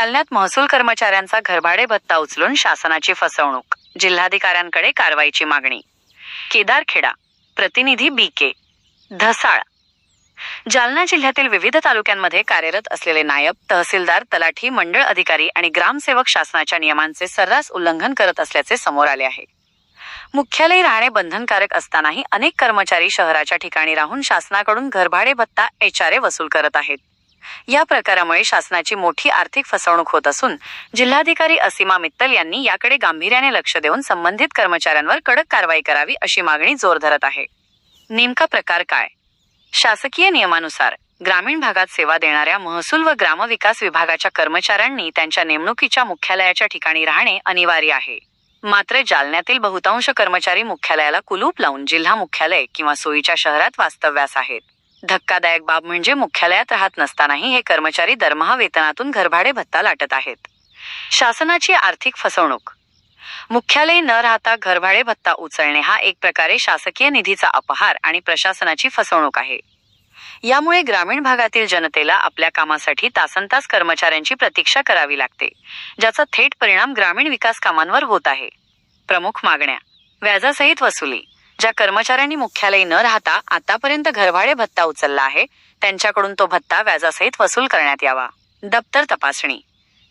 जालन्यात महसूल कर्मचाऱ्यांचा घरभाडे भत्ता उचलून शासनाची फसवणूक, जिल्हाधिकाऱ्यांकडे कारवाईची मागणी. केदारखेडा, प्रतिनिधी BK धसाळ. जालना जिल्ह्यातील विविध तालुक्यांमध्ये कार्यरत असलेले नायब तहसीलदार, तलाठी, मंडळ अधिकारी आणि ग्रामसेवक शासनाच्या नियमांचे सर्रास उल्लंघन करत असल्याचे समोर आले आहे. मुख्यालयी राहणे बंधनकारक असतानाही अनेक कर्मचारी शहराच्या ठिकाणी राहून शासनाकडून घरभाडे भत्ता HRA वसूल करत आहेत. या प्रकारामुळे शासनाची मोठी आर्थिक फसवणूक होत असून जिल्हाधिकारी असीमा मित्तल यांनी याकडे गांभीर्याने लक्ष देऊन संबंधित कर्मचाऱ्यांवर कडक कारवाई करावी अशी मागणी जोर धरत आहे. नेमका प्रकार काय? शासकीय नियमानुसार ग्रामीण भागात सेवा देणाऱ्या महसूल व ग्रामविकास विभागाच्या कर्मचाऱ्यांनी त्यांच्या नेमणुकीच्या मुख्यालयाच्या ठिकाणी राहणे अनिवार्य आहे. मात्र जालन्यातील बहुतांश कर्मचारी मुख्यालयाला कुलूप लावून जिल्हा मुख्यालय किंवा सोयीच्या शहरात वास्तव्यास आहेत. धक्कादायक बाब म्हणजे मुख्यालयात राहत नसतानाही हे कर्मचारी दरमहा वेतनातून घरभाडे भत्ता लाटत आहेत. शासनाची आर्थिक फसवणूक. मुख्यालयी न राहता घरभाडे भत्ता उचलणे हा एक प्रकारे शासकीय निधीचा अपहार आणि प्रशासनाची फसवणूक आहे. यामुळे ग्रामीण भागातील जनतेला आपल्या कामासाठी तासनतास कर्मचाऱ्यांची प्रतीक्षा करावी लागते, ज्याचा थेट परिणाम ग्रामीण विकास कामांवर होत आहे. प्रमुख मागण्या. व्याजासहित वसुली. ज्या कर्मचाऱ्यांनी मुख्यालयी न राहता आतापर्यंत घरभाडे भत्ता उचलला आहे त्यांच्याकडून तो भत्ता व्याजासहित वसूल करण्यात यावा. दप्तर तपासणी.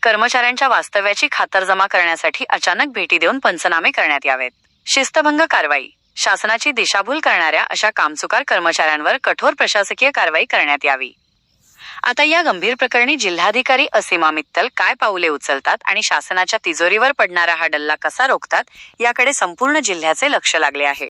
कर्मचाऱ्यांच्या वास्तव्याची खातरजमा करण्यासाठी अचानक भेटी देऊन पंचनामे करण्यात यावेत. शिस्तभंग कारवाई. शासनाची दिशाभूल करणाऱ्या अशा कामचुकार कर्मचाऱ्यांवर कठोर प्रशासकीय कारवाई करण्यात यावी. आता या गंभीर प्रकरणी जिल्हाधिकारी असीमा मित्तल काय पाऊले उचलतात आणि शासनाच्या तिजोरीवर पडणारा हा डल्ला कसा रोखतात याकडे संपूर्ण जिल्ह्याचे लक्ष लागले आहे.